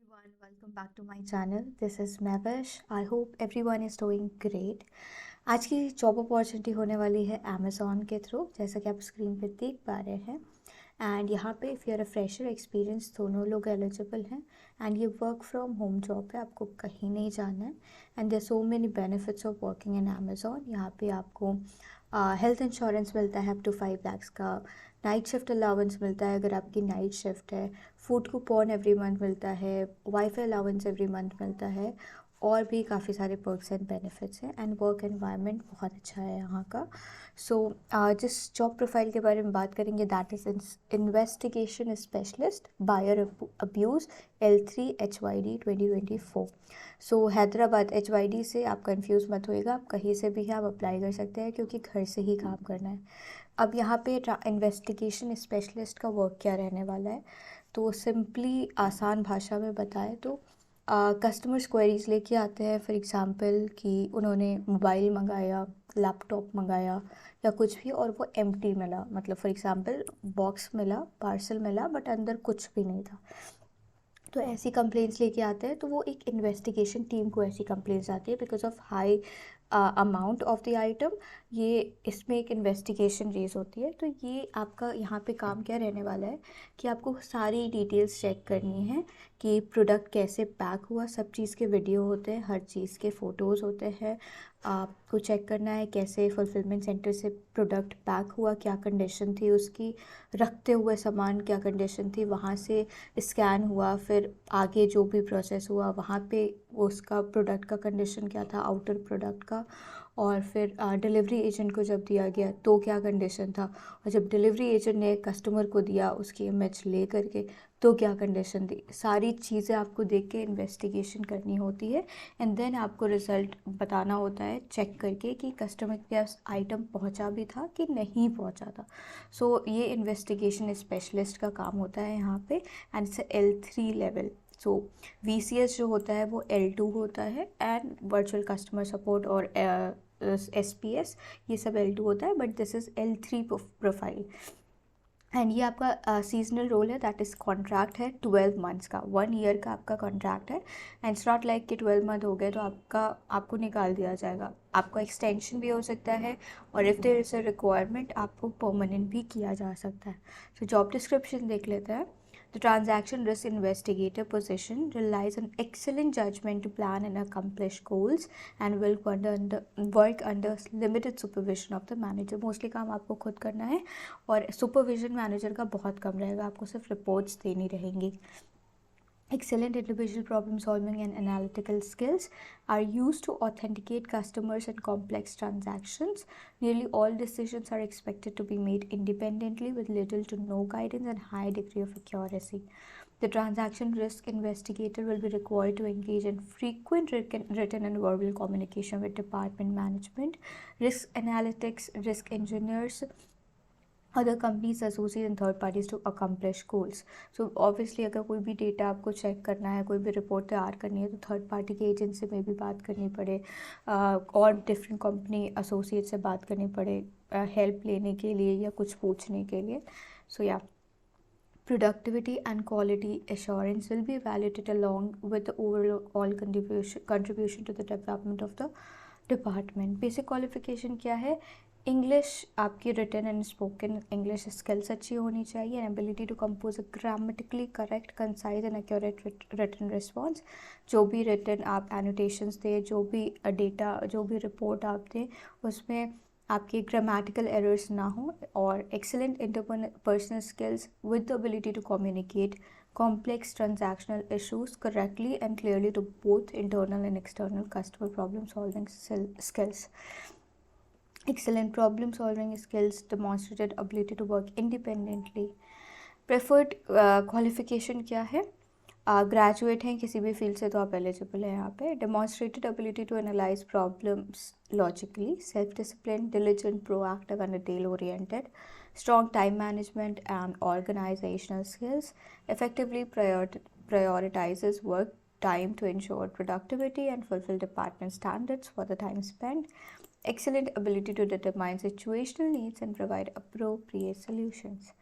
everyone, welcome back to my channel. This is Mavish. I hope everyone is doing great. आज की job opportunity होने वाली है Amazon के थ्रू, जैसा कि आप स्क्रीन पे देख पा रहे हैं। एंड यहाँ पे if you are a fresher experience दोनों लोग एलिजिबल हैं। एंड ये वर्क फ्रॉम होम जॉब है, आपको कहीं नहीं जाना है। And there so many benefits of working in Amazon. यहाँ पे आपको हेल्थ इंश्योरेंस मिलता है अप टू 5 lakhs का। नाइट शिफ्ट अलाउंस मिलता है अगर आपकी नाइट शिफ्ट है। फूड कूपन एवरी मंथ मिलता है। वाईफाई अलाउंस एवरी मंथ मिलता है। और भी काफ़ी सारे पर्क्स एंड बेनिफिट्स हैं। एंड वर्क एनवायरनमेंट बहुत अच्छा है यहाँ का। सो जिस जॉब प्रोफाइल के बारे में बात करेंगे that is investigation specialist buyer abuse L3 HYD 2024। So Hyderabad HYD से आप कंफ्यूज मत होइएगा, आप कहीं से भी आप अप्लाई कर सकते हैं क्योंकि घर से ही काम करना है। अब यहाँ पे इन्वेस्टिगेशन स्पेशलिस्ट का वर्क क्या रहने वाला है, तो सिंपली आसान भाषा में बताएं तो कस्टमर्स क्वेरीज लेके आते हैं। फॉर एग्ज़ाम्पल कि उन्होंने मोबाइल मंगाया, लैपटॉप मंगाया या कुछ भी, और वो एम्प्टी मिला, मतलब फॉर एग्ज़ाम्पल बॉक्स मिला, पार्सल मिला, बट अंदर कुछ भी नहीं था। तो ऐसी कंप्लेंट्स लेके आते हैं, तो वो एक इन्वेस्टिगेशन टीम को ऐसी कंप्लेंट्स आती है because of high amount of the item. ये इसमें एक इन्वेस्टिगेशन रेज होती है। तो ये आपका यहाँ पे काम क्या रहने वाला है कि आपको सारी डिटेल्स चेक करनी है कि प्रोडक्ट कैसे पैक हुआ। सब चीज़ के वीडियो होते हैं, हर चीज़ के फ़ोटोज़ होते हैं। आपको चेक करना है कैसे फुलफिलमेंट सेंटर से प्रोडक्ट पैक हुआ, क्या कंडीशन थी उसकी, रखते हुए सामान क्या कंडीशन थी, वहाँ से स्कैन हुआ, फिर आगे जो भी प्रोसेस हुआ वहाँ पे उसका प्रोडक्ट का कंडीशन क्या था, आउटर प्रोडक्ट का। और फिर डिलीवरी एजेंट को जब दिया गया तो क्या कंडीशन था, और जब डिलीवरी एजेंट ने कस्टमर को दिया उसकी इमेज ले करके तो क्या कंडीशन थी। सारी चीज़ें आपको देख के इन्वेस्टिगेशन करनी होती है। एंड देन आपको रिज़ल्ट बताना होता है चेक करके कि कस्टमर के पास आइटम पहुंचा भी था कि नहीं पहुंचा था। सो ये इन्वेस्टिगेशन स्पेशलिस्ट का काम होता है यहाँ पे। And it's L3 level. So VCS जो होता है वो L2 होता है। एंड वर्चुअल कस्टमर सपोर्ट और SPS ये सब L2 होता है, but this is L3 profile. And ये आपका सीजनल रोल है, दैट इज़ कॉन्ट्रैक्ट है 12 मंथ्स का, 1 ईयर का आपका कॉन्ट्रैक्ट है। एंड इट्स नॉट लाइक कि 12 मंथ हो गए तो आपको निकाल दिया जाएगा। आपका एक्सटेंशन भी हो सकता है, और if there is a requirement आपको परमानेंट भी किया जा सकता है। तो जॉब डिस्क्रिप्शन देख लेते हैं। The transaction risk investigator position relies on excellent judgment to plan and accomplish goals and will work under limited supervision of the manager. Mostly काम आपको खुद करना है और सुपरविजन मैनेजर का बहुत कम रहेगा, आपको सिर्फ रिपोर्ट्स देनी रहेंगी। Excellent individual problem solving and analytical skills are used to authenticate customers and complex transactions. Nearly all decisions are expected to be made independently with little to no guidance and high degree of accuracy. The transaction risk investigator will be required to engage in frequent written and verbal communication with department management, risk analytics, risk engineers, other companies associate and third parties to accomplish goals. So obviously अगर कोई भी data आपको check करना है, कोई भी report तैयार करनी है, तो थर्ड पार्टी के एजेंट से में भी बात करनी पड़े, और डिफरेंट कंपनी एसोसिएट से बात करनी पड़े हेल्प लेने के लिए या कुछ पूछने के लिए। सो या productivity and quality assurance will be evaluated along with the overall contribution to the development of the department. Basic qualification क्या है? इंग्लिश आपकी written and spoken English skills अच्छी होनी चाहिए, and ability to compose a grammatically correct, concise and accurate written response. जो भी written आप annotations दें, जो भी डेटा, जो भी रिपोर्ट आप दें, उसमें आपके ग्रामेटिकल एरर्स ना हो। और excellent interpersonal skills with the ability to communicate complex transactional issues correctly and clearly to both internal and external customer problem solving skills. Excellent problem solving skills, demonstrated ability to work independently. Preferred qualification क्या है? Graduate हैं किसी भी field से तो आप eligible हैं यहाँ पे। Demonstrated ability to analyse problems logically, self discipline, diligent, proactive and detail oriented, strong time management and organizational skills, effectively prioritizes work time to ensure productivity and fulfill department standards for the time spent, excellent ability to determine situational needs and provide appropriate solutions.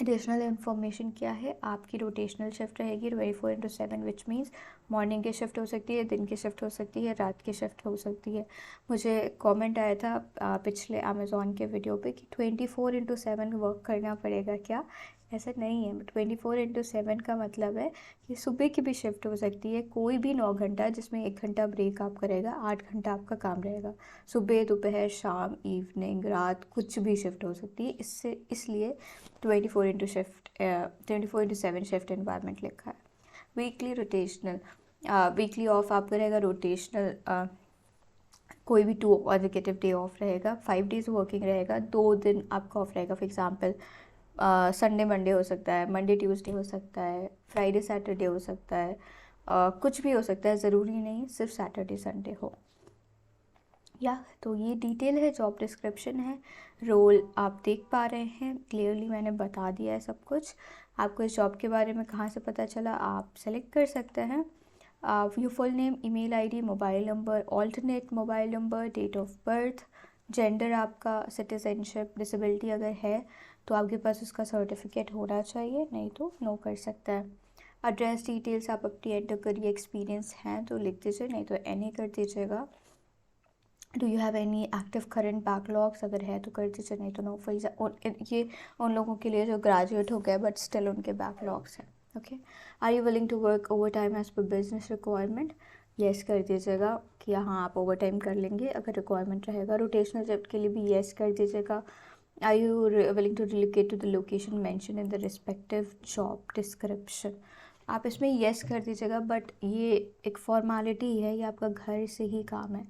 Additional information क्या है, आपकी rotational shift रहेगी 24/7, which means morning की shift हो सकती है, दिन की शिफ्ट हो सकती है, रात की शिफ्ट हो सकती है। मुझे कमेंट आया था पिछले अमेज़ॉन के वीडियो पे कि 24/7 वर्क करना पड़ेगा क्या। ऐसा नहीं है। 24/7 का मतलब है कि सुबह की भी शिफ्ट हो सकती है, कोई भी 9 घंटा जिसमें 1 घंटा ब्रेक आप करेगा, 8 घंटा आपका काम रहेगा। सुबह, दोपहर, शाम, इवनिंग, रात, कुछ भी शिफ्ट हो सकती है। इसलिए 24/7 शिफ्ट इन्वायरमेंट लिखा है। वीकली रोटेशनल, वीकली ऑफ आपका रहेगा रोटेशनल, कोई भी 2 ऑर्डिकेटिव डे ऑफ रहेगा, 5 डेज वर्किंग रहेगा, 2 दिन आपका ऑफ रहेगा। फॉर एग्जांपल संडे मंडे हो सकता है, मंडे ट्यूसडे हो सकता है, फ्राइडे सैटरडे हो सकता है, कुछ भी हो सकता है, ज़रूरी नहीं सिर्फ सैटरडे संडे हो। तो ये डिटेल है, जॉब डिस्क्रिप्शन है, रोल आप देख पा रहे हैं। क्लियरली मैंने बता दिया है सब कुछ। आपको इस जॉब के बारे में कहाँ से पता चला, आप सेलेक्ट कर सकते हैं। Your full name, email ID, mobile number, alternate mobile number, date of birth, gender आपका, सिटीजनशिप, डिसेबिलिटी अगर है तो आपके पास उसका सर्टिफिकेट होना चाहिए, नहीं तो नो कर सकता है। एड्रेस डिटेल्स आप अपनी एंटर करिए, एक्सपीरियंस हैं तो लिख दीजिए, नहीं तो एनी कर दीजिएगा। Do you have any active current backlogs, अगर है तो कर दीजिए, नहीं तो नो। ये उन लोगों के लिए जो ग्रेजुएट हो गए बट स्टिल उनके बैकलॉग्स हैं। Okay. Are you willing to work overtime as per business requirement, yes कर दीजिएगा कि हाँ आप ओवर टाइम कर लेंगे अगर रिक्वायरमेंट रहेगा। रोटेशनल शिफ्ट के लिए भी येस कर दीजिएगा। Are you willing to relocate to the location mention in the respective job description, आप इसमें येस कर दीजिएगा। बट ये एक फॉर्मेलिटी है, ये आपका घर से ही काम है,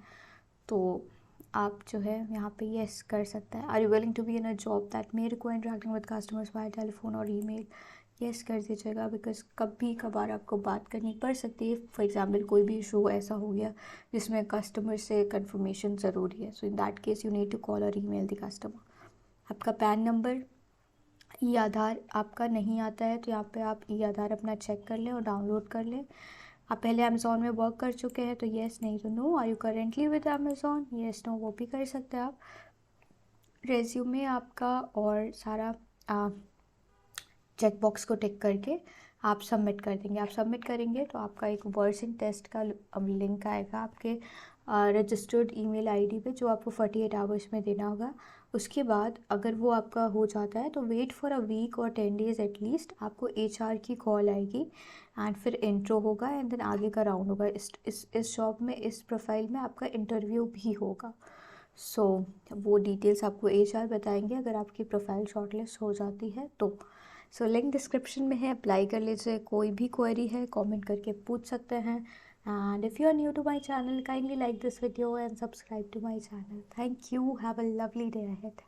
तो आप जो है यहाँ पे येस कर सकते हैं। Are you willing to be in a job that may require interacting with customers by telephone और ईमेल, येस कर दीजिएगा, बिकॉज कभी कभार आपको बात करनी पड़ सकती है। फॉर एग्जांपल कोई भी इशू ऐसा हो गया जिसमें कस्टमर से कंफर्मेशन ज़रूरी है, so in that case you need to call or email the customer. आपका पैन नंबर, ई आधार आपका नहीं आता है तो यहाँ पे आप ई आधार अपना चेक कर लें और डाउनलोड कर लें। आप पहले अमेज़ॉन में वर्क कर चुके हैं तो येस, नहीं तो no. Are you currently with Amazon, yes no, वो भी कर सकते हैं आप। रेज्यूमे आपका और सारा चेक बॉक्स को टिक करके आप सबमिट कर देंगे। आप सबमिट करेंगे तो आपका एक वर्सन टेस्ट का लिंक आएगा आपके रजिस्टर्ड ईमेल आईडी पे, जो आपको 48 आवर्स में देना होगा। उसके बाद अगर वो आपका हो जाता है तो वेट फॉर अ वीक और 10 डेज़ एटलीस्ट, आपको HR की कॉल आएगी एंड फिर इंट्रो होगा एंड देन आगे का राउंड होगा। इस जॉब में, इस प्रोफाइल में आपका इंटरव्यू भी होगा। वो डिटेल्स आपको HR बताएंगे अगर आपकी प्रोफाइल शॉर्टलिस्ट हो जाती है तो। लिंक डिस्क्रिप्शन में है, अप्लाई कर लीजिए। कोई भी क्वेरी है कमेंट करके पूछ सकते हैं। And if you are new to my channel, kindly like this video and subscribe to my channel. Thank you, have a lovely day ahead.